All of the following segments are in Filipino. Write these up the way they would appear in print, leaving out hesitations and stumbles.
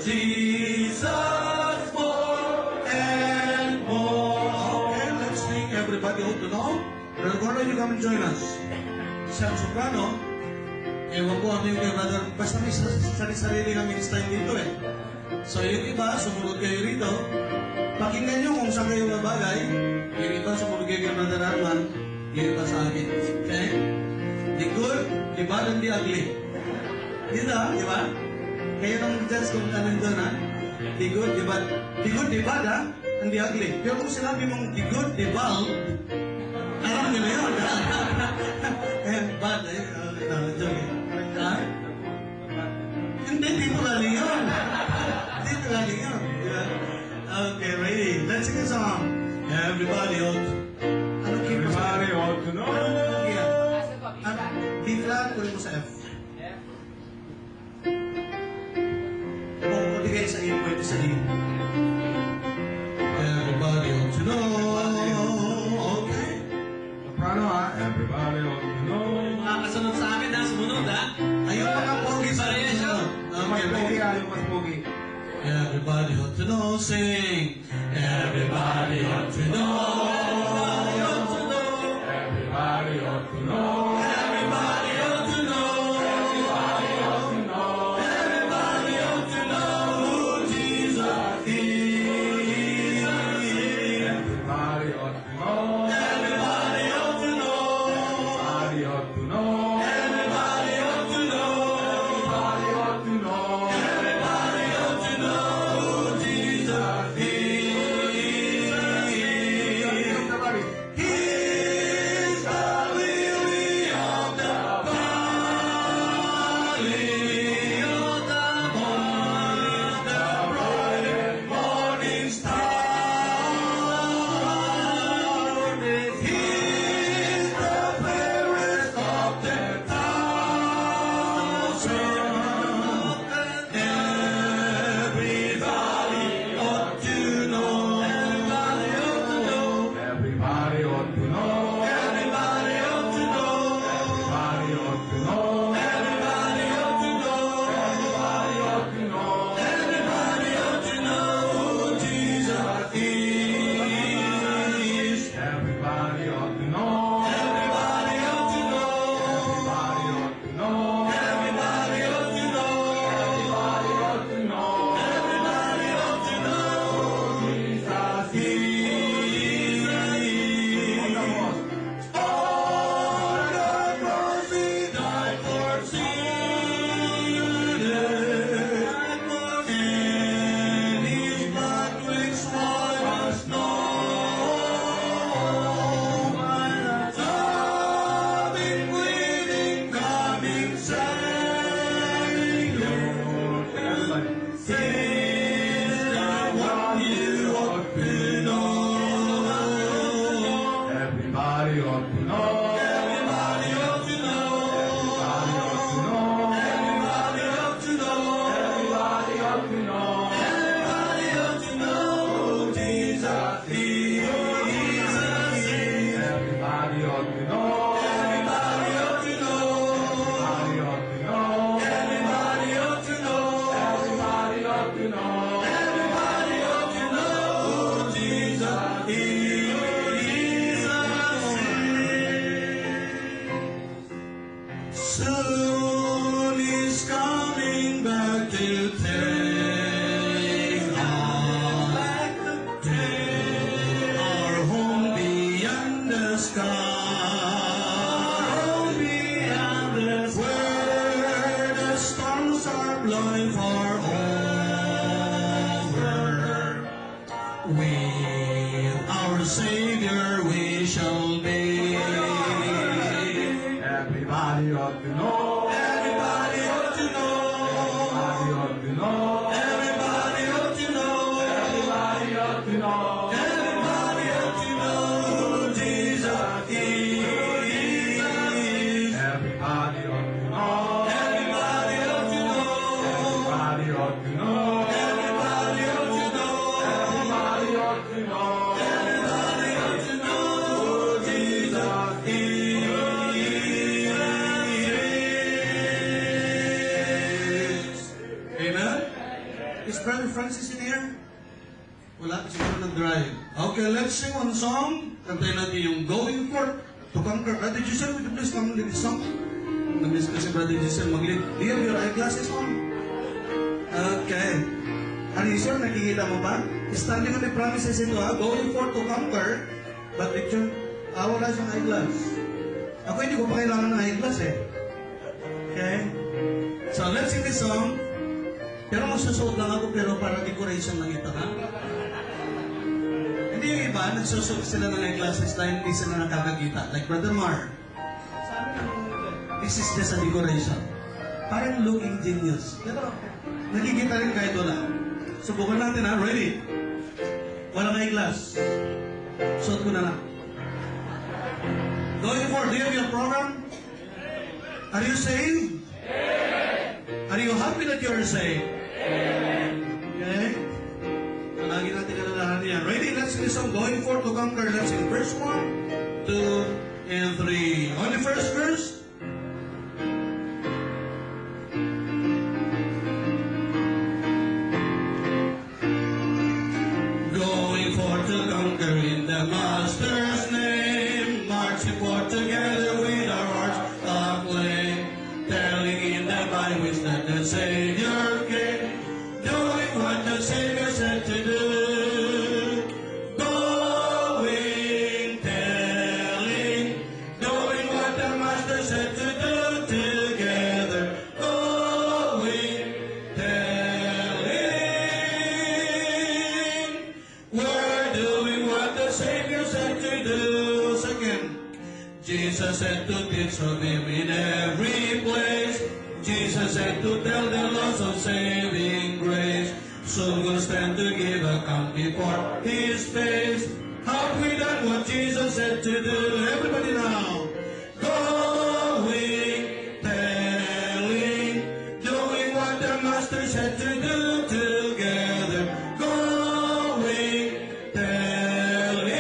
Jesus, more and more. Okay, let's sing Everybody Ought to Know. Brother Gordon, you come and join us. Isang soprano, ewan ko ano yung kay brother, basta may sarili kami style dito eh. So yung iba, sumunod kayo rito, pakinggan nyo kung saan kayo mabagay, yung iba sumunod kayo kay brother Arman, yung iba sa akin. Okay? The good, the bad, and the ugly. Dito, di ba? Kayo nang judge kung anong doon, ha? The good, the bad. The good, the bad, ha? And the ugly. Pero kung sinabi mong the good, the bad, alam nyo na yun, ha? Bad, eh? Joke, ha? Hindi, dito galing yun. Dito galing yun. Okay, ready? Let's sing a song. Everybody ought to. Everybody ought to know. B flat, tuloy mo sa F. Kung maligay sa E, pwede sa E. Everybody ought to know. Okay. Soprano, ha? Everybody ought to know. Kasunod sa akin, ha? Sumunod, ha? Ayun mga pogi sa Parehas yun. Mas pogi, ha? Yung mas pogi. Everybody ought to know, sing. Everybody ought to know. Everybody ought to know. Everybody ought to know. Everybody ought to know. Everybody ought to know. Everybody ought to know who Jesus is. Everybody ought to know. Everybody ought to know. Everybody ought to know. Everybody ought to know. Everybody ought to know. Everybody ought to know who Jesus is. He's the lily of the valley, of the morning, the bright and morning star. He's the fairest of the thousand. Everybody ought to know. Everybody ought to know. Everybody ought to know. Everybody ought to know. Everybody ought to know. Everybody ought to know. Brother Francis in here? Wala, siguro nag-drive. Okay, let's sing one song. Kantayin natin yung Going Forth to Conquer. Brother Giselle, would you please come lead this song? Namiss kasi Brother Giselle mag-lead. Do you have your eyeglasses on? Okay. Are you sure nakikita mo ba? Standing on the promises ito ha. Going forth to conquer. But picture, wala siyang eyeglass. Ako hindi ko pa kailangan ng eyeglass eh. Okay? So let's sing this song. Pero magsusuot lang ako pero para decoration lang ito ha. Hindi yung iba, nagsusuot sila ng eyeglasses dahil hindi sila nakakakita. Like Brother Mar. This is just a decoration. Parang looking genius. Pero nakikita rin kahit wala. Subukan natin ha. Ready? Walang eyeglass. Suot ko na lang. Going forward, do you have your program? Are you saved? Are you happy that you are saved? Okay? Palagi natin kalalahan yan. Ready? Let's sing the song Going Forth to Conquer. Let's sing verse 1, 2, and 3. On the first verse. Going forth to conquer in the Master's name. Marching forth together with our hearts aflame. Telling in the Bible that the Savior came. Doing what the Savior said to do. Going, telling, doing what the Master said to do together. Going, telling, we're doing what the Savior said to do. Second, Jesus said to teach of Him in every place. Jesus said to tell the lost of saving grace. So we'll stand to give account before His face. Have we done what Jesus said to do? Everybody now. Going, telling, doing what the Master said to do together. Going, telling,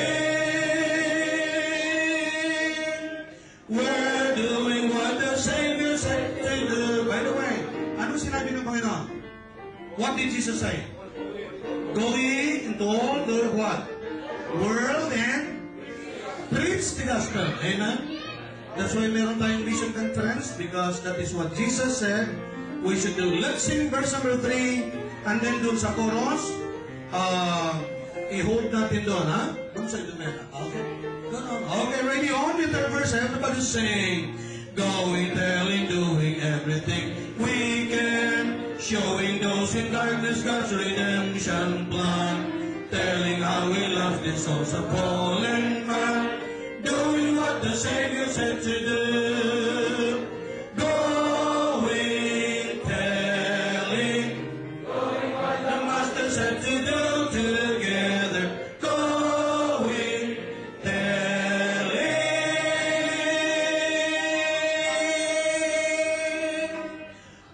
we're doing what the Savior said to do. By the way, ano sinabi ng Panginoon? What did Jesus say? Going into all the what? World and preach the gospel. Amen? That's why meron tayong vision conference because that is what Jesus said we should do. Let's sing verse number 3 and then dun sa chorus, i-hold natin doon, ha? Doon sa Dumena. Okay? Okay, ready on with our verse. Everybody sing. Going, telling, doing everything we can. Showing those in darkness God's redemption plan. Telling how we love this souls of fallen man. Doing what the Savior said to do. Going, telling, doing what the Master said to do together. Going, telling,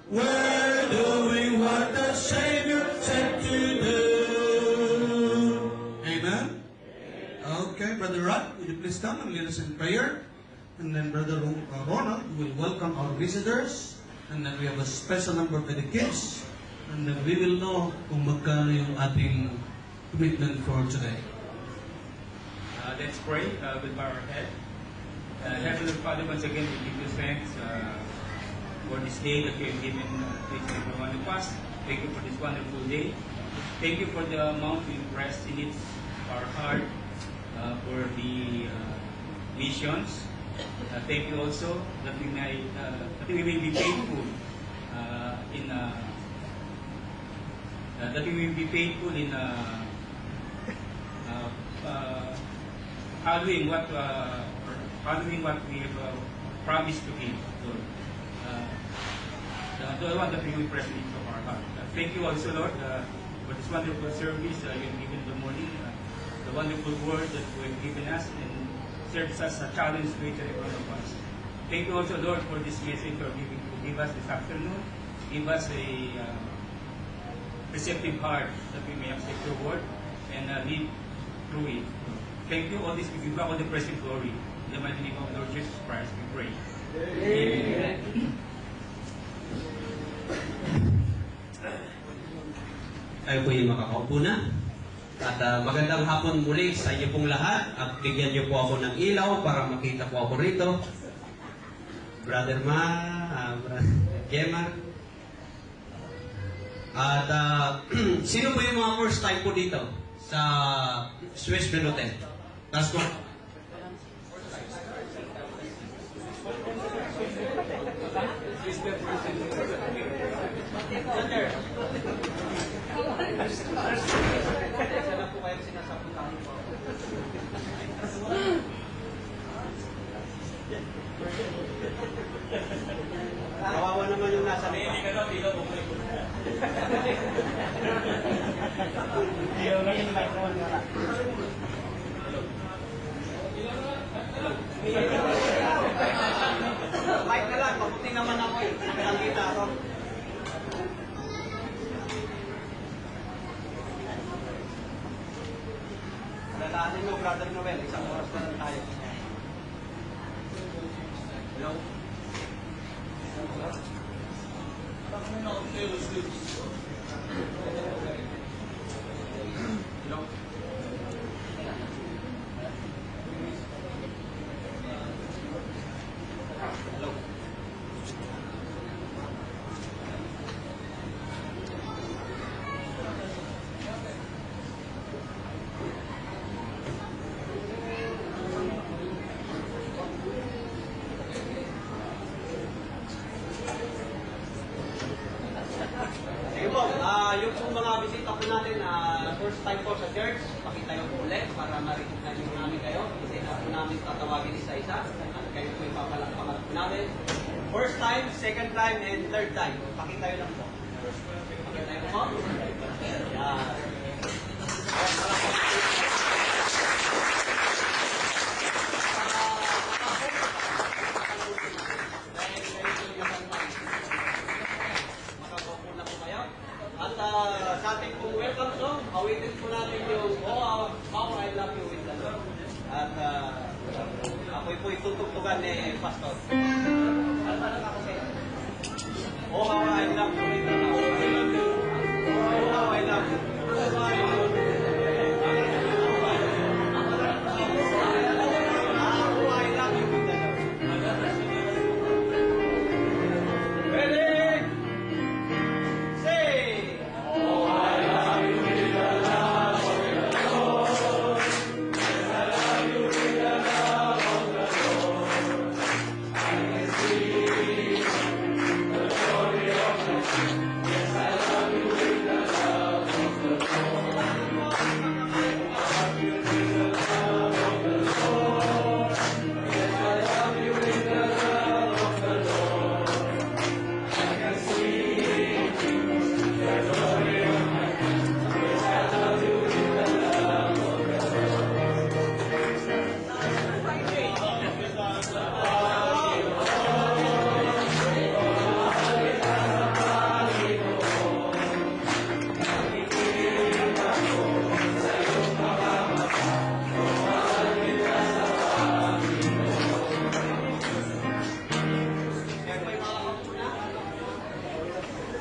we're doing what the Savior said to do. Amen? Okay, Brother Rod, would you please come and lead us in prayer? And then Brother Ronald will welcome our visitors. And then we have a special number for the kids. And then we will know kung magkano yung ating commitment for today. Let's pray. We'll bow our head. Heavenly Father, once again, we give you thanks for this day that you have given to each and every one of us. Thank you for this wonderful day. Thank you for the amount we impressed in it, our heart, for the missions. Thank you also that we may be faithful in following what we have promised to give. Lord. The one that we will press into our heart. Thank you also, Lord, for this wonderful service you have given the morning, the wonderful word that you have given us, and serves as a challenge to each and every one of us. Thank you also, Lord, for this message you are giving to give us this afternoon. Give us a receptive heart that we may accept your word and live through it. Thank you. All this we give back all the praise and glory. In the mighty name of Lord Jesus Christ, we pray. Amen. tayo po yung makakaupo na. At magandang hapon muli sa inyo pong lahat. At bigyan niyo po ako ng ilaw para makita po ako rito. Brother Brother Gemma. At sino po yung mga first time po dito sa Swiss Hotel? Taas po. Kawawa naman yung nasa may. Mic na lang, mabuti naman ako eh. Nakita ako. Lalahanin mo, Brother Noel, isang oras na lang tayo. Hello? Hello? Hello? Sige po, yung pong mga bisita po natin na first time po sa church, pakitayo po ulit para ma-recognize po namin kayo. Kasi po namin tatawagin isa-isa at kayo po ipapalakpakan po namin. First time, second time, and third time. Pakitayo lang po. Pakitayo po. Yan. At sa ating pong welcome song, awitin po natin yung Oh, How I Love You with the Lord. At ako'y po itutugtugan ni Pastor. Ano ba lang ako sa'yo? Oh, how I love you with the Lord. Oh, how I love you. Oh, how I love you. Oh, I love you with the Lord. Ready? Say!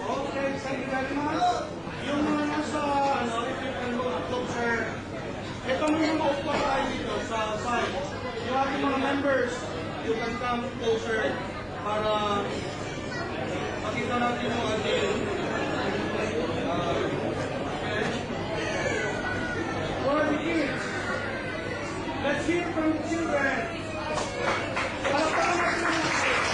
Okay, thank you very much. Yung mga nasa, if you can look closer, ito mga upo tayo dito sa side. Yung ating mga members, you can come closer para makita natin yung ating for the kids. Let's hear from the children. Palakpakan natin ang mga kids.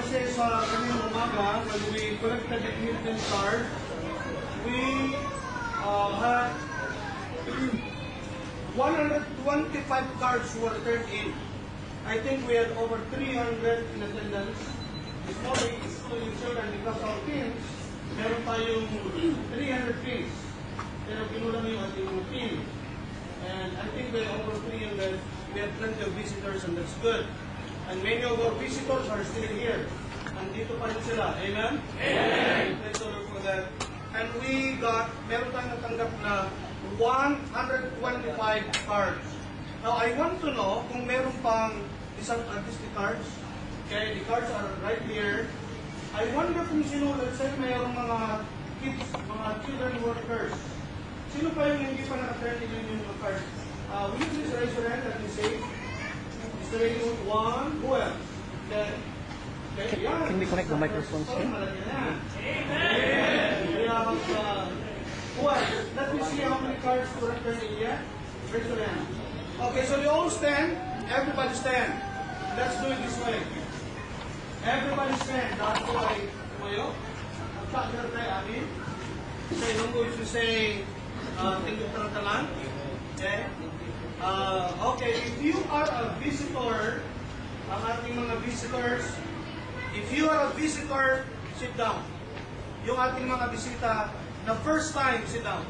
kasi sa kanyang umaga, when we collected the commitment card, we had 125 cards were turned in. I think we had over 300 in attendance. This morning, excluding children, because our teams, meron tayong 300 pins. Pero kinulang yung ating mga pin. And I think by over 300, we have plenty of visitors and that's good. And many of our visitors are still here. Andito pa rin sila. Amen? Amen! Let's look for that. And we got, meron tayong natanggap na 125 cards. Now, I want to know kung meron pang isang artistic cards. Okay, the cards are right here. I wonder kung sino, let's say, mayroong mga kids, mga children workers. Sino pa yung hindi pa naka-turn in yung mga cards? Will you please raise your hand? Let me see. Mr. Raymond, one. Who else? Okay. Okay, yeah. Can we connect the microphones here? Amen. We have, who else? Let me see how many cards were turned in yet. Raise your hand. Okay, so you all stand. Everybody stand. Let's do it this way. Everybody stand. That's why, tumayo. Ang takder tayo, amin. Say, nung going to say, tingin tarantalan. Okay? Okay, if you are a visitor, ang ating mga visitors, if you are a visitor, sit down. Yung ating mga bisita, the first time, sit down.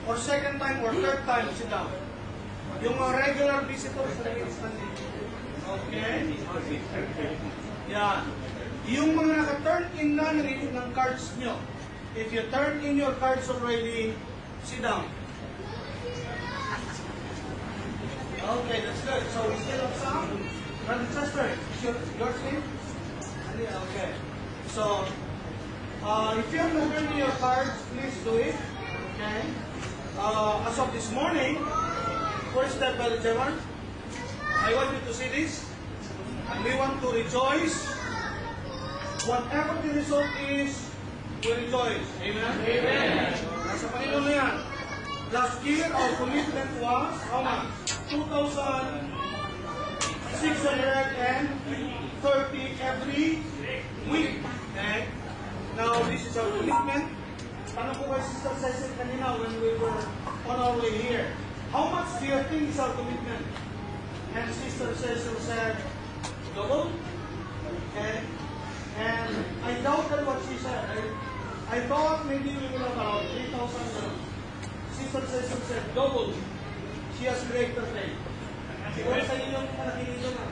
Or second time or third time, sit down. Yung mga regular visitors, standing. Okay? Yan. Yung mga naka-turn in na ng cards nyo, if you turn in your cards already, sit down. Okay, that's good. So we still have some. Brother Chester, is yours name? Okay. So, if you have not turned in your cards, please do it. Okay. As of this morning, first step, Brother Javan, I want you to see this. And we want to rejoice. Whatever the result is, we rejoice. Amen? Amen. Nasa Panginoon na yan. Last year, our commitment was, how much? 2,630 every week. Okay? Now, this is our commitment. Paano po kay Sister Cecil kanina when we were on our way here? How much do you think is our commitment? And Sister Cecil said, double. Okay? And I doubted what she said. I thought maybe we will about 3,000. Sister Cecil said, double. She has greater faith. Siguro sa inyong nakinig naman.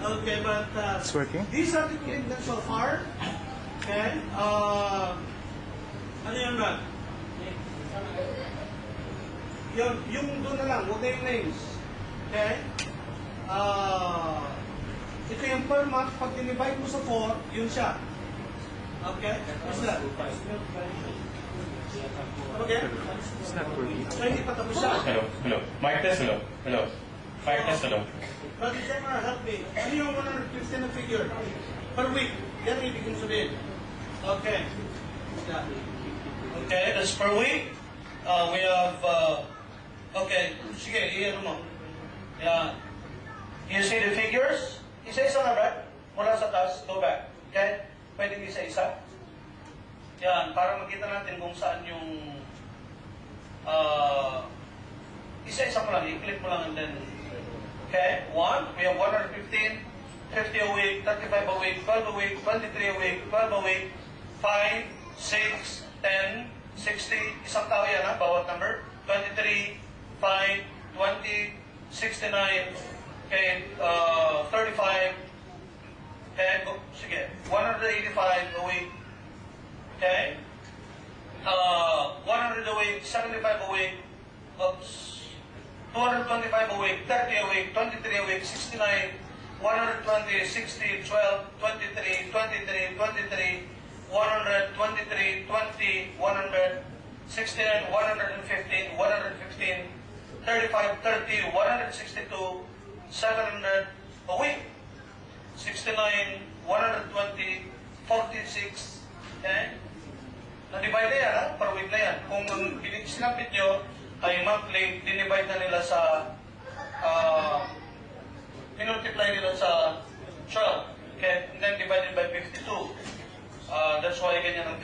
Okay, but It's working? these are the commitments so far. Okay? Ano yun ba? Yung doon na lang, huwag na yung names. Okay? Ito yung per month, pag dinivide mo sa 4, yun siya. Okay? What's that? Okay? It's not working. So, hindi pa tapos siya. Hello, hello. Mic test, hello. Hello. Mic test, hello. Brother Jemar, help me. Ano yung 115 na figure? Per week. Yan ang ibig kong sabihin. Okay. Okay, that's per week. We have, okay, sige, iyan mo. Yeah. You see the figures? Isa-isa na, Brad. Mula sa taas, go back. Okay? Pwedeng isa-isa. Yan, para makita natin kung saan yung isa-isa mo lang, i-click mo lang and then okay, 1, we have 115, 50 a week, 35 a week, 12 a week, 23 a week, 12 a week, 5, 6, 10, 60, isang tao yan ha, bawat number, 23, 5, 20, 69, okay, 35, okay, sige, 185 a week, okay, 100 a week, 75 a week, oops, 225 a week, 30 a week, 23 a week, 69, 120, 60, 12, 23, 23, 23, 100, 23, 20, 100, 69, 115, 115, 35, 30, 162, 700 a week, 69, 120, 46, okay? Na-divide na yan, ha? Per week na yan. Kung ang sinapit nyo ay monthly, dinivide na nila sa, minultiply nila sa 12. Okay? And then divided by 52.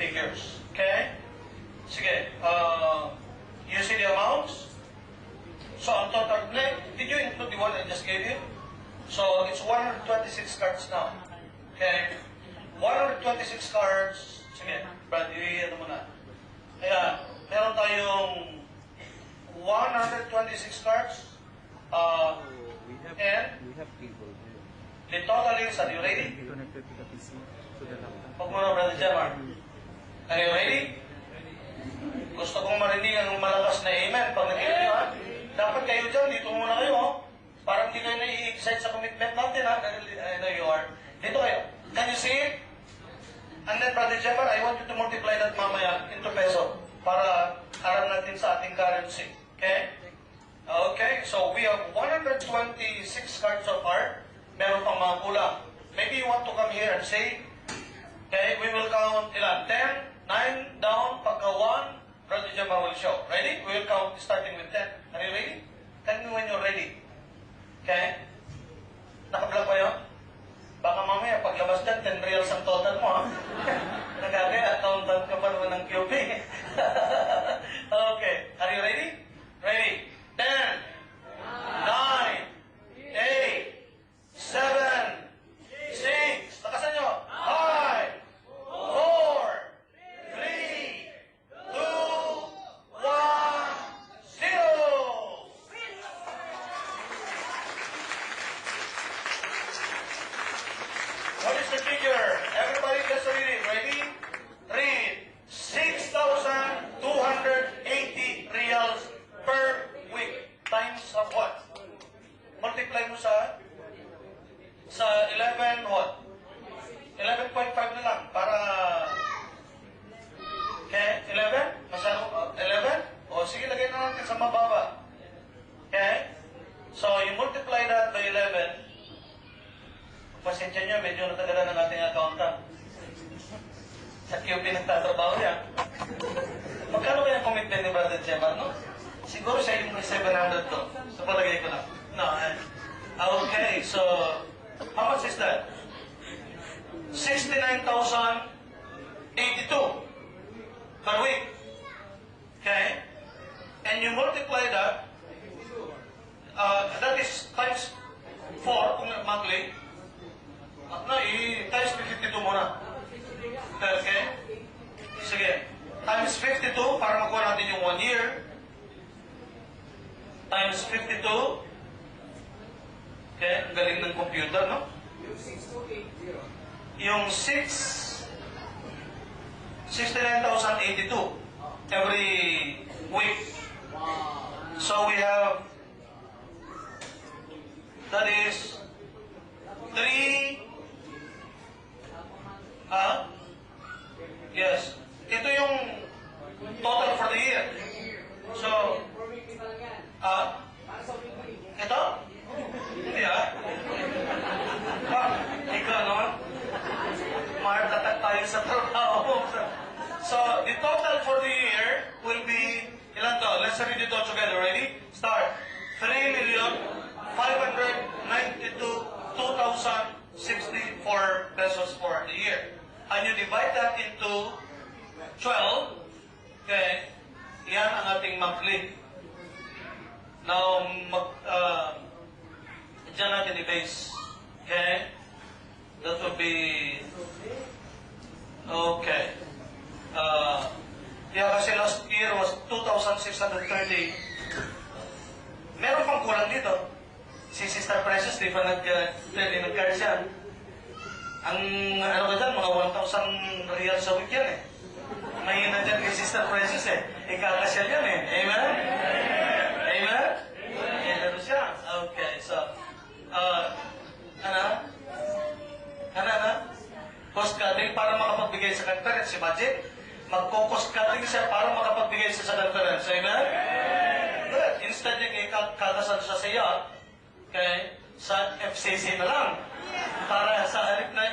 figures. Okay? Sige, you see the amounts? So, ang total, did you include the one I just gave you? So, it's 126 cards now. Okay? 126 cards. Sige, Brad, ano muna. Kaya, meron tayong 126 cards. And We have people here the total is, are you ready? connected to the PC, to the laptop. Pag muna, Brother Jamar. Are you ready? Gusto kong marinig ang malakas na amen pag nakinig nyo, ha? Dapat kayo dyan, dito muna kayo, ha? Parang hindi kayo nai-excite sa commitment natin, ha? I know you are. Dito kayo. Can you see it? And then, Brother Jamar, I want you to multiply that mamaya into peso para alam natin sa ating currency. Okay? Okay, so we have 126 cards so far. Meron pang mga kulang. Maybe you want to come here and say, okay, we will count ilan? 10, 9, down, pagka 1, Brother Jamar will show. Ready? We will count starting with 10. Are you ready? Tell me when you're ready. Okay? Nakablog ba yun? Baka mamaya, paglabas dyan, 10 reals ang total mo, ha? Nagagaya, accountant ka pa naman ng QP. Okay, are you ready? Ready? 10, 9, 8, 7, 6, lakasan nyo, 5, 4, 3, 2, 1, 0! What is the figure? Everybody just read it. Ready? Read. 6,280 reals per week. Times of what? Multiply mo sa 11 what? 11.5 na lang para okay, 11? Masyado 11? O sige, lagay na natin sa mababa. Okay? So, you multiply that by 11. Pasensya nyo, medyo natagalan ng ating accountant. Sa QP nagtatrabaho yan. Magkano kaya commitment ni Brother Gemma, no? Siguro siya yung 700 to. So, palagay ko lang. No, okay, so, how much is that? 69,082 per week. Okay? And you multiply that, that is times 4 kung monthly. No, times 52 muna. Okay? Sige. Times 52 para makuha natin yung 1 year. Times 52. Okay? Ang galing ng computer, no? Yung 69,082 every week. So we have, that is 3. Yes. Ito yung total for the year. So, ito? Hindi ikaw naman. Mahal tayo sa trabaho. So, the total for the year will be, ilan to? Let's read it all together. Ready? Start. 3,592,2,064 pesos for the year. And you divide that into 12, okay, yan ang ating monthly. Now, dyan natin i-base. Okay? That would be, okay. Yeah, kasi last year was 2,630. Meron pang kulang dito. Si Sister Precious, di ba nag-card siya? Ang ano ka dyan, mga 1,000 real sa week yan eh. Mahina dyan kay Sister Precious eh. Ikakasya yan eh. Amen? Amen? Amen siya. Okay, so, cost cutting para makapagbigay sa conference. Si Magic, magko-cost cutting siya para makapagbigay siya sa conference. Amen? Good. Instead niya kakasal siya sa iyo, okay, sa FCC na lang. Para sa halip na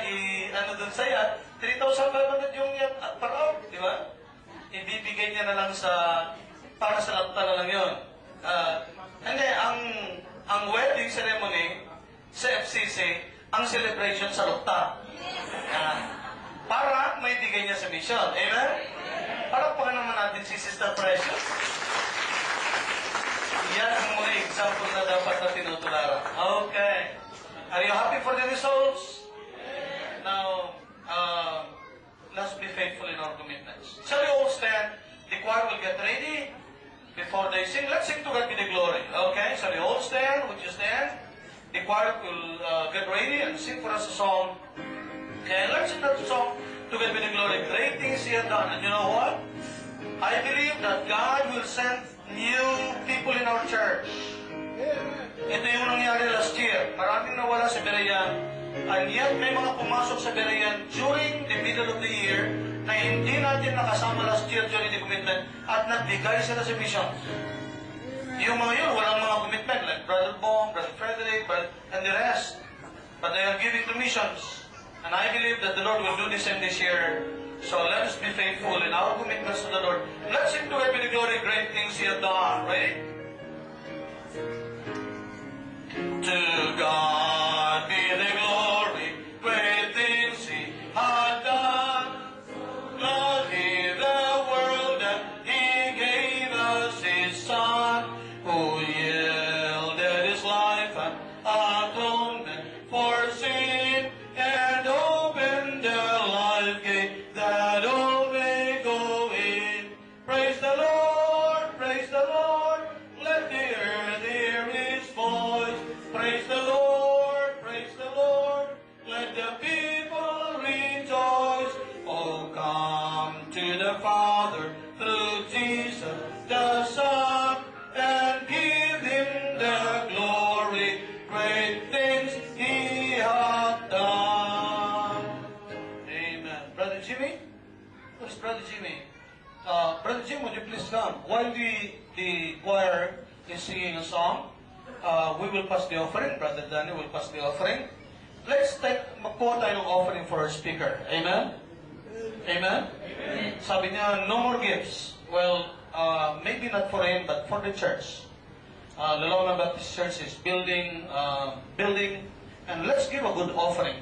dun sa iya, 3,500 yung per hour, di ba? Ibibigay niya na lang para sa lapta na lang yun. Hindi, ang wedding ceremony sa FCC, ang celebration sa lapta. para maibigay niya sa mission. Amen? Palakpakan naman natin si Sister Precious. Yan ang mga example na dapat na tinutularan. Okay. Are you happy for the results? Now, let's be faithful in our commitments. Shall we all stand? The choir will get ready before they sing. Let's sing to God be the glory. Okay? Shall we all stand? Would you stand? The choir will get ready and sing for us a song. Okay, let's sing that song to God be the glory. Great things He has done. And you know what? I believe that God will send new people in our church. Ito yung nangyari last year. Maraming nawala sa Berean. And yet may mga pumasok sa Berean during the middle of the year na hindi natin nakasama last year during the commitment at nagbigay sila sa mission. Yung mga yun, walang mga commitment like Brother Bong, Brother Frederick, and the rest. But they are giving to missions. And I believe that the Lord will do the same this year. So let us be faithful in our commitments to the Lord. Let's sing to Him the glory, great things He has done. Ready? To God be the glory, great things He has done. Love He the world that He gave us His Son, who yielded His life and atonement for sin, and opened the life gate that all may go in. Praise the Lord, let the earth hear His voice. Praise the Lord, let the people rejoice. Oh, come to the Father through Jesus the Son, and give Him the glory, great things He hath done. Amen. Brother Jimmy? Where's Brother Jimmy? Brother Jim, would you please come? While the choir is singing a song, we will pass the offering. Brother Danny will pass the offering. Let's magkuha tayo ng offering for our speaker. Amen? Amen? Sabi niya, no more gifts. Well, maybe not for him, but for the church. Lalona Baptist Church is building, and let's give a good offering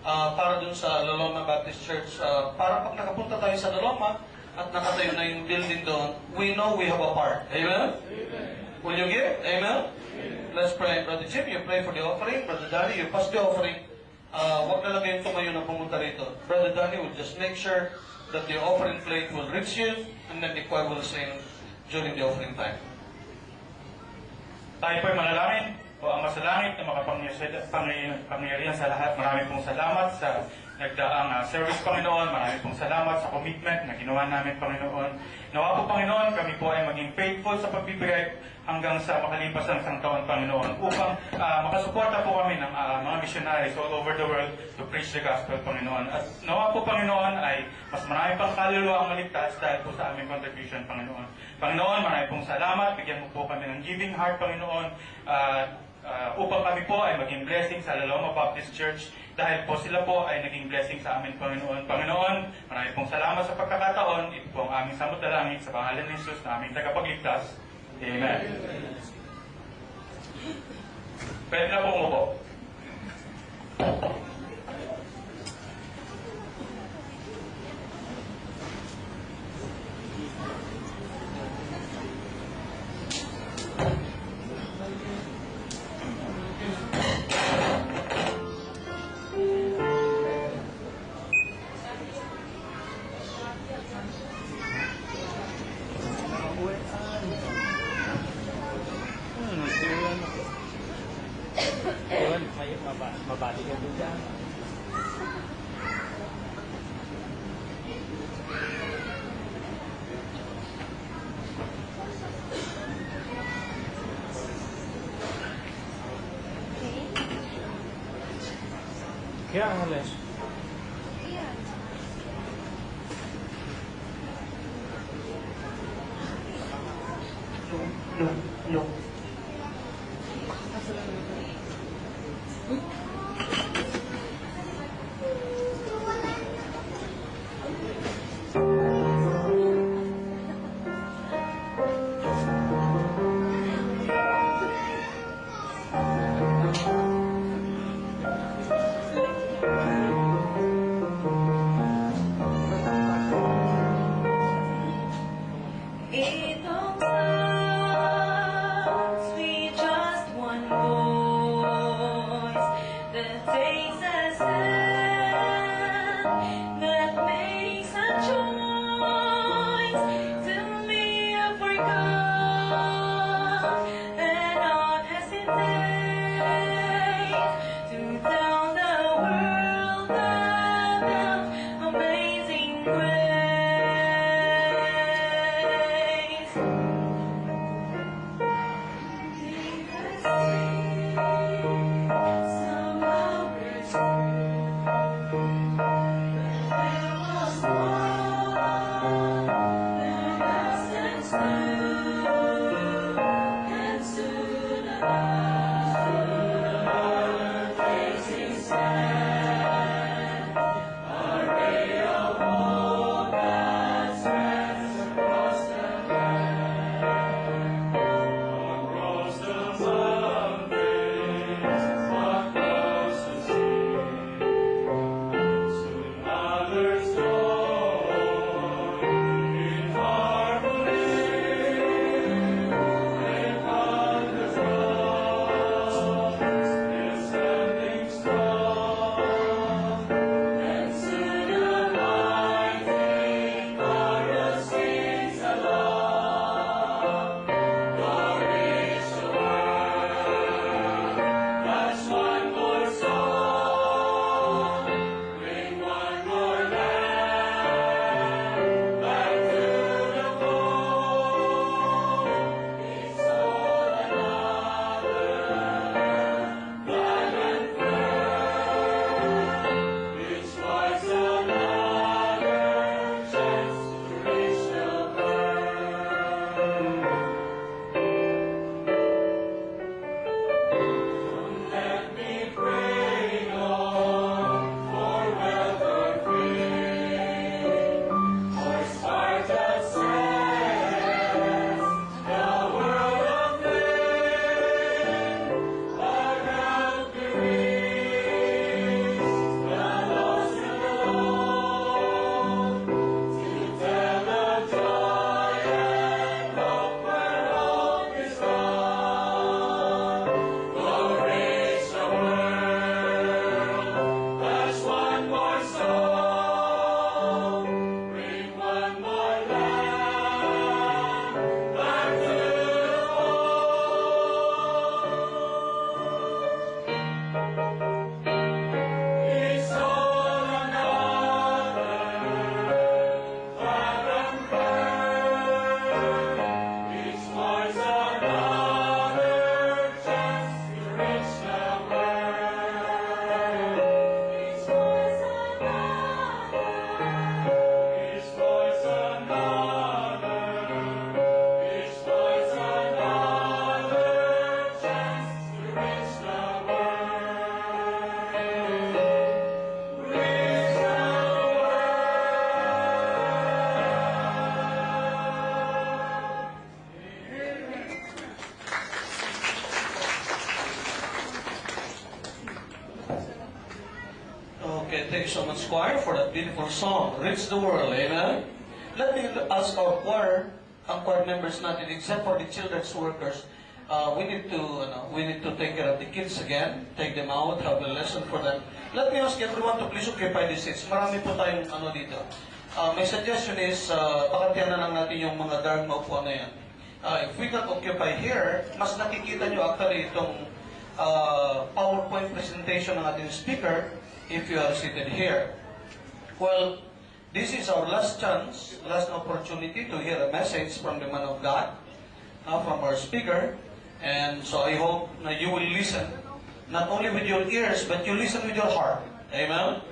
para dun sa Lalona Baptist Church. Para pag nakapunta tayo sa Laloma at nakatayo na yung building doon, we know we have a part. Amen? Will you give? Amen? Let's pray. Brother Jim, you pray for the offering. Brother Danny, you pass the offering. Huwag na lang yung tumayo na pumunta rito. Brother Danny will just make sure that the offering plate will reach you, and then the choir will sing during the offering time. Tayo po'y manalangin. O Ama sa langit na makapangyarihan sa lahat. Marami pong salamat sa nagdaang service, Panginoon. Marami pong salamat sa commitment na ginawa namin, Panginoon. Nawa po, Panginoon, kami po ay maging faithful sa pagbibigay hanggang sa makalipas ng isang taon, Panginoon, upang makasuporta po kami ng mga missionaries all over the world to preach the gospel, Panginoon. At nawa po, Panginoon, ay mas marami pang kaluluwa ang maligtas dahil po sa aming contribution, Panginoon. Panginoon, marami pong salamat. Bigyan mo po kami ng giving heart, Panginoon, upang kami po ay maging blessing sa Laloma Baptist Church dahil po sila po ay naging blessing sa amin, Panginoon. Panginoon, marami pong salamat sa pagkakataon. Ito po ang aming samot na langit sa pangalan ni Jesus na aming tagapagligtas. Amen. Pwede na po umupo. Mabati ka doon dyan. Kaya ang Les. No. a stand that makes a choice to live for God and not hesitate to tell the world about amazing grace. Somehow we're there was one that stands through, and soon another takes his stand. A ray of hope that spreads across the land. Across the mountains, across the sea, soon others join in harmony. And on the cross is standing strong, and soon a mighty chorus sings along. Glory to world, that's one more song. Bring one more lamb back to the fold. It's all another blood and pearl. It's twice another chance to reach the world. Let me pray, Lord, for wealth or fame, for Sparta says, the world of flame, but help me reach the lost and alone, to tell of joy and hope where hope is gone. Glory to world, that's one more soul. Bring one more lamb back to the fold. It's all another blood and pearl. It's twice another chance to reach the world. It's twice another. It's twice another. It's twice another chance to reach the world. Reach the Okay, thank you so much, choir, for that beautiful song, Reach the World, amen? Let me ask our choir, ang choir members natin, except for the children's workers, we need to take care of the kids again, take them out, have a lesson for them. Let me ask everyone to please occupy the seats. Marami po tayong dito. My suggestion is, pakatiyan na lang natin yung mga dark na upuan na yan. If we can occupy here, mas nakikita nyo actually itong PowerPoint presentation ng ating speaker if you are seated here. Well, this is our last chance, last opportunity to hear a message from the man of God, from our speaker. And so I hope that you will listen, not only with your ears, but you listen with your heart. Amen?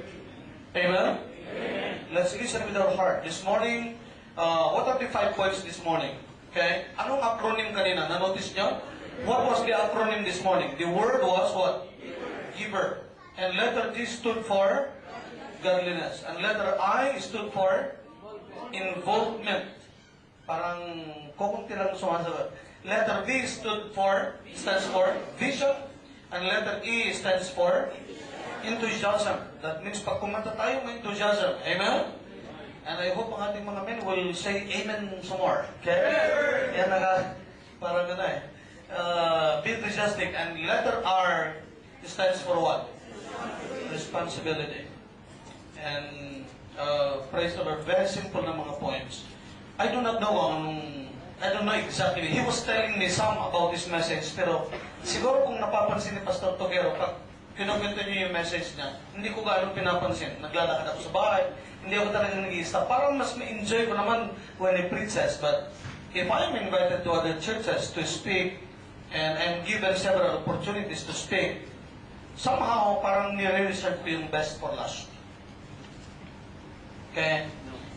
Amen? Let's listen with our heart. This morning, what are the 5 points this morning? Okay? Anong acronym kanina? Na-notice nyo? What was the acronym this morning? The word was what? Giver. And letter G stood for godliness. And letter I stood for involvement. Parang kukunti lang sumasagot. Letter B stands for vision. And letter E stands for enthusiasm. That means pag kumanta tayo, may enthusiasm. Amen? And I hope ang ating mga men will say amen some more. Okay? Yan parang gana eh. Be enthusiastic. And letter R stands for what? responsibility. And praise the Lord, very simple na mga points. I do not know exactly. He was telling me some about this message, pero siguro kung napapansin ni Pastor Togero, pag kinukwento niyo yung message niya, hindi ko gaano pinapansin. Naglalakad ako sa bahay, hindi ako talagang nag-i-stop. Parang mas ma-enjoy ko naman when he preaches. But if I'm invited to other churches to speak, and I'm given several opportunities to speak, somehow parang nire-reserve ko yung best for last. Okay?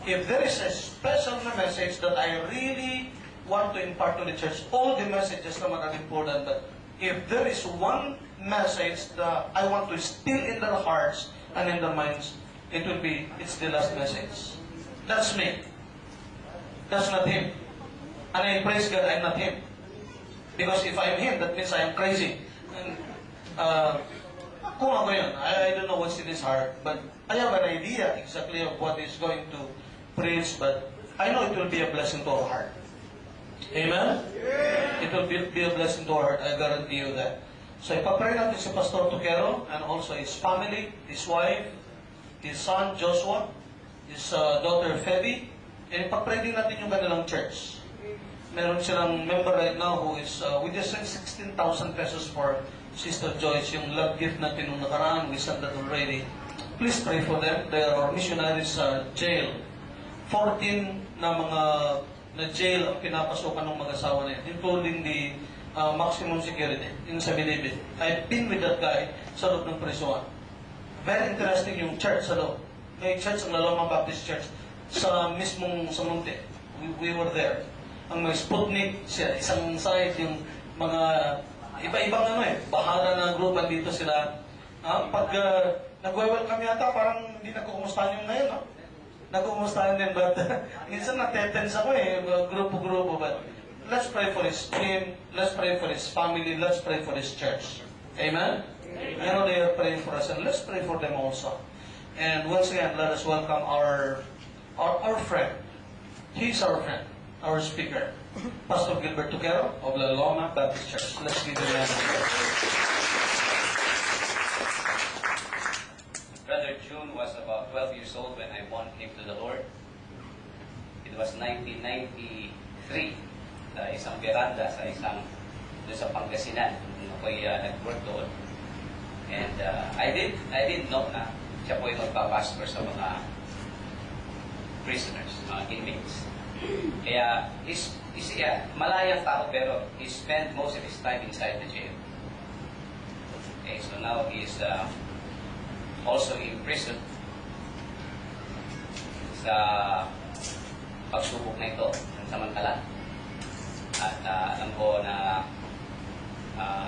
If there is a special message that I really want to impart to the church, all the messages naman are important, but if there is one message that I want to instill in their hearts and in their minds, it's the last message. That's me. That's not him. And I praise God, I'm not him. Because if I'm him, that means I am crazy. And, kung ako yun, I don't know what's in his heart, but I have an idea exactly of what he's going to preach, but I know it will be a blessing to our heart. Amen? It will be a blessing to our heart, I guarantee you that. So ipapray natin si Pastor Togero and also his family, his wife, his son Joshua, his daughter Feby, and ipapray din natin yung kanilang church. Meron silang member right now who is, we just sent 16,000 pesos for Sister Joyce, yung love gift natin nung nakaraan, we sent that already. Please pray for them. They are our missionaries sa jail. 14 na mga na jail ang pinapasukan ng mag-asawa na yun, including the maximum security in sa Bilibid. I've been with that guy sa loob ng prison. Very interesting yung church sa loob. May church, ang Lalomang Baptist Church, sa mismong sa Munti. We were there. Ang may Sputnik, isang side, yung mga iba-ibang bahala na grupo dito sila. Pag nag-welcome yata, parang hindi nagkukumustahan yung ngayon, no? Nagkukumustahan din, but minsan natetense ako grupo-grupo, but let's pray for his team, let's pray for his family, let's pray for his church. Amen? You know they are praying for us, and let's pray for them also. And once again, let us welcome our friend. He's our friend, our speaker, Pastor Gilbert Togero of La Loma Baptist Church. Let's give him a hand. Brother June was about 12 years old when I won him to the Lord. It was 1993. Isang veranda doon sa Pangasinan. Ako'y nag-work doon. And I didn't know na siya po'y magpapastor sa mga prisoners, mga inmates. Kaya, malayang tao pero he spent most of his time inside the jail. Okay, so now he is also in prison sa pagsubok na ito ng samantala. At alam ko na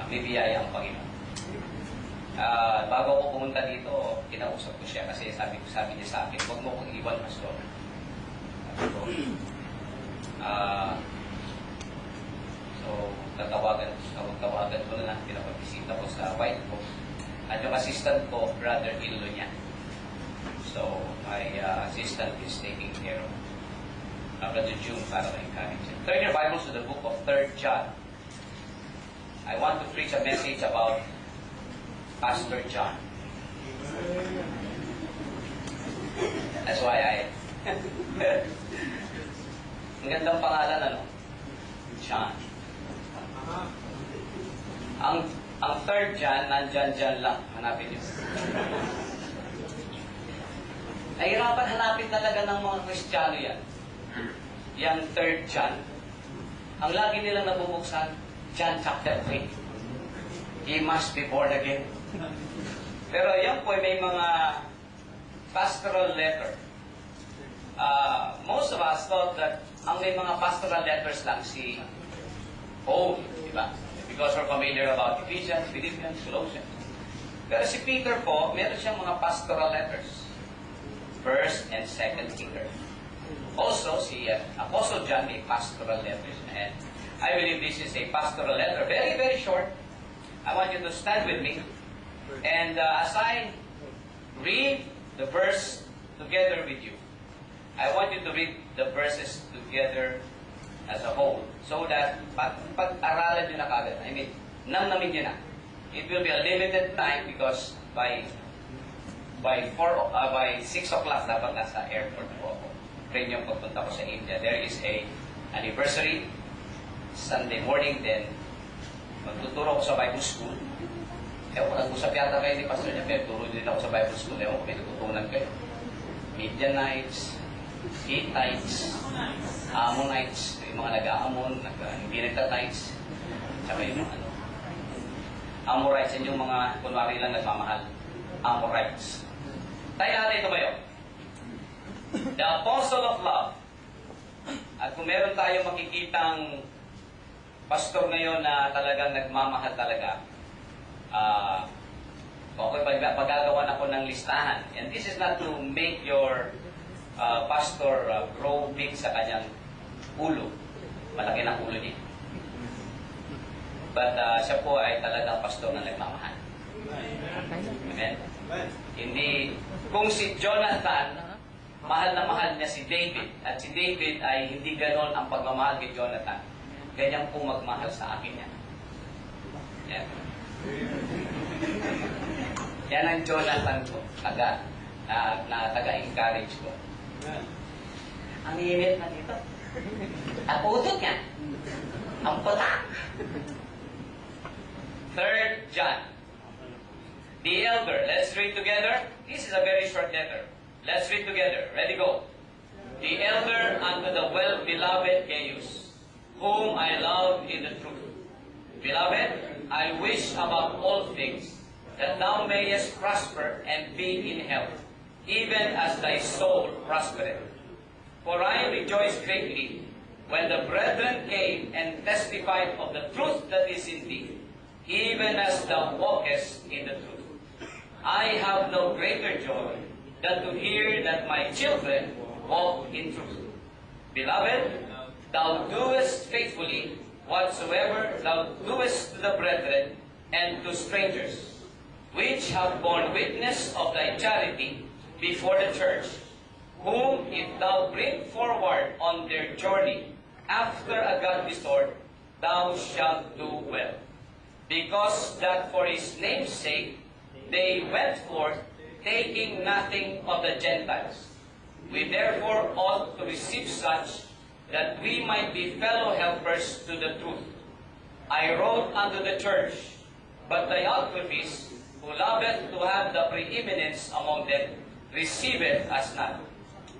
may biyaya ang Panginoon. Bago ako pumunta dito, kinausap ko siya kasi sabi niya sa akin, huwag mo kong iwan, Pastor. So, tatawagan ko na lang, pinapabisita ko sa White House. At yung assistant ko, brother Ilo niya. So, my assistant is taking care of Brother June para ma-encourage him. Turn your Bibles to the book of 3 John. I want to preach a message about Pastor John. That's why ang gandang pangalan, ano? John. Ang 3 John, nandyan lang. Hanapin niyo. Nahirapan hanapin talaga ng mga Kristiyano yan. Yang 3 John. Ang lagi nilang nabubuksan, John chapter 3. He must be born again. Pero yan po may mga pastoral letter. Most of us thought that ang may mga pastoral letters lang si Paul, di ba? Because we're familiar about Ephesians, Philippians, Colossians. Pero si Peter po, meron siyang mga pastoral letters. 1st and 2nd Peter. Also, si Apostle John may pastoral letters. And I believe this is a pastoral letter. Very, very short. I want you to stand with me. And as I read the verse together with you, I want you to read the verses together as a whole. So that pag-aralan nyo na kagad. I mean, namnamin nyo na. It will be a limited time because by by 6 o'clock dapat nasa airport po ako. Pray niyo pagpunta ko sa India. There is a anniversary, Sunday morning then, magtuturo ko sa Bible School. Ewan ko, nag-usap yata kayo ni Pastor niya, pero turo din ako sa Bible School. Ewan ko, may natutunan kayo. Midianites, Hittites, Ammonites, yung mga nag-aamon, hindi nagtatites, tsaka yung mga Amorites, yan yung mga kunwari lang nagmamahal. Amorites. Tayo natin ito ba yun? The Apostle of Love. At kung meron tayong makikitang pastor ngayon na talagang nagmamahal talaga, okay, pagagawan ako ng listahan. And this is not to make your pastor grow big sa kanyang ulo. Malaki ng ulo niya. But siya po ay talagang pastor na nagmamahal. Amen? Hindi, kung si Jonathan, mahal na mahal niya si David, at si David ay hindi ganon ang pagmamahal kay Jonathan, ganyan po magmahal sa akin yan. Yan. Yan ang Jonathan ko, na taga-encourage ko. Ang init na dito. Ang utot niya. Ang puta. 3 John. The elder. Let's read together. This is a very short letter. Let's read together. Ready, go. The elder unto the well-beloved Gaius, whom I love in the truth. Beloved, I wish above all things that thou mayest prosper and be in health, even as thy soul prospereth. For I rejoiced greatly when the brethren came and testified of the truth that is in thee, even as thou walkest in the truth. I have no greater joy than to hear that my children walk in truth. Beloved, thou doest faithfully whatsoever thou doest to the brethren and to strangers, which have borne witness of thy charity before the church, whom if thou bring forward on their journey after a godly sort, thou shalt do well. Because that for his name's sake they went forth, taking nothing of the Gentiles. We therefore ought to receive such, that we might be fellow helpers to the truth. I wrote unto the church, but Diotrephes, who loveth to have the preeminence among them, receiveth us not.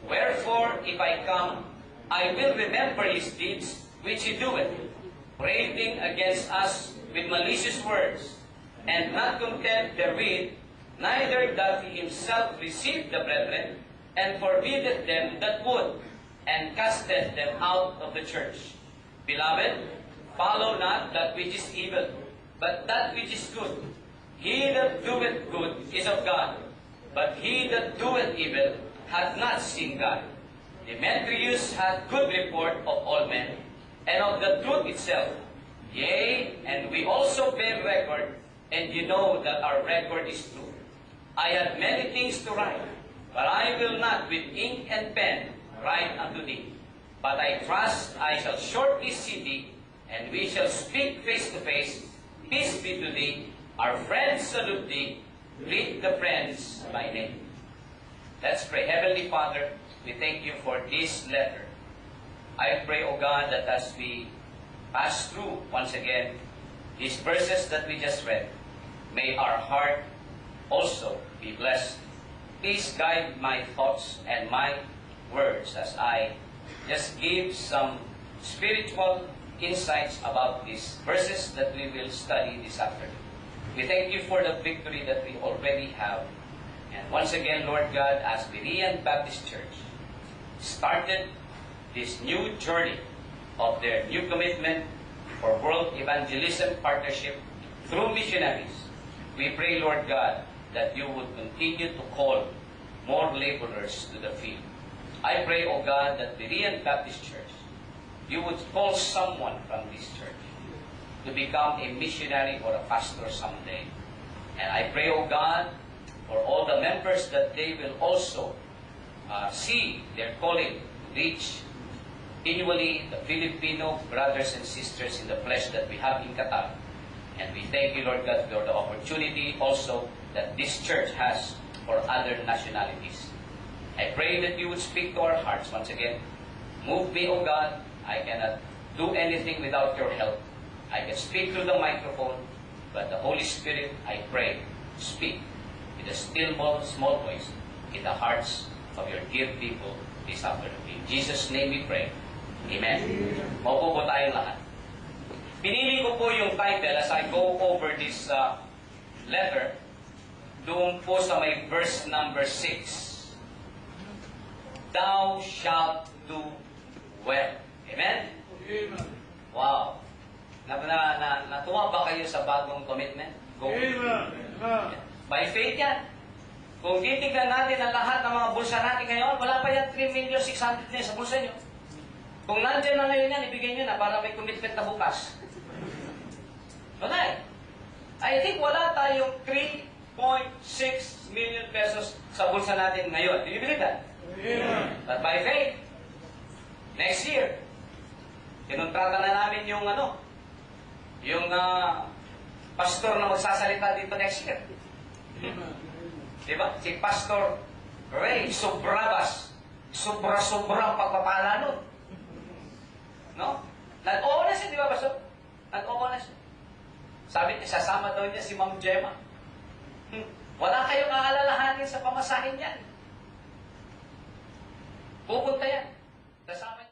Wherefore, if I come, I will remember his deeds which he doeth, prating against us with malicious words, and not content therewith, neither doth he himself receive the brethren, and forbiddeth them that would, and casteth them out of the church. Beloved, follow not that which is evil, but that which is good. He that doeth good is of God, but he that doeth evil hath not seen God. Demetrius hath good report of all men, and of the truth itself. Yea, and we also bear record, and you know that our record is true. I had many things to write, but I will not with ink and pen write unto thee. But I trust I shall shortly see thee, and we shall speak face to face. Peace be to thee. Our friends salute thee. Greet the friends by name. Let's pray. Heavenly Father, we thank you for this letter. I pray, O God, that as we pass through once again these verses that we just read, may our heart also be blessed. Please guide my thoughts and my words as I just give some spiritual insights about these verses that we will study this afternoon. We thank you for the victory that we already have. And once again, Lord God, as Berean Baptist Church started this new journey of their new commitment for World Evangelism Partnership through missionaries, we pray, Lord God, that you would continue to call more laborers to the field. I pray, O God, that Berean Baptist Church, you would call someone from this church to become a missionary or a pastor someday. And I pray, O God, for all the members that they will also see their calling to reach annually the Filipino brothers and sisters in the flesh that we have in Qatar. And we thank you, Lord God, for the opportunity also that this church has for other nationalities. I pray that you would speak to our hearts once again. Move me, O God. I cannot do anything without your help. I can speak through the microphone, but the Holy Spirit, I pray, speak with a still small voice in the hearts of your dear people this afternoon. In Jesus' name we pray. Amen. Maupo po tayong lahat. Pinili ko po yung title as I go over this letter doon po sa may verse number 6. Thou shalt do well. Amen? Wow. Natuwa ba kayo sa bagong commitment? Go. By faith yan. Kung titignan natin ang lahat ng mga bulsa natin ngayon, wala pa yan 3,600,000 na sa bulsa nyo. Kung nandiyan na ngayon yan, ibigay nyo na para may commitment na bukas. Wala eh. I think wala tayong 3.6 million pesos sa bulsa natin ngayon. Do you believe that? But by faith, next year, kinontrata na namin yung pastor na magsasalita dito next year. Diba? Si Pastor Ray Sobrabas. Sobra-sobrang pagpapala nun. No? Nag-oo na siya, di ba, Pastor? Nag-oo na siya. Sabi niya, sasama daw niya si Ma'am Gemma. Wala kayong aalalahanin sa pamasahin yan. Pupunta yan. Kasama niya.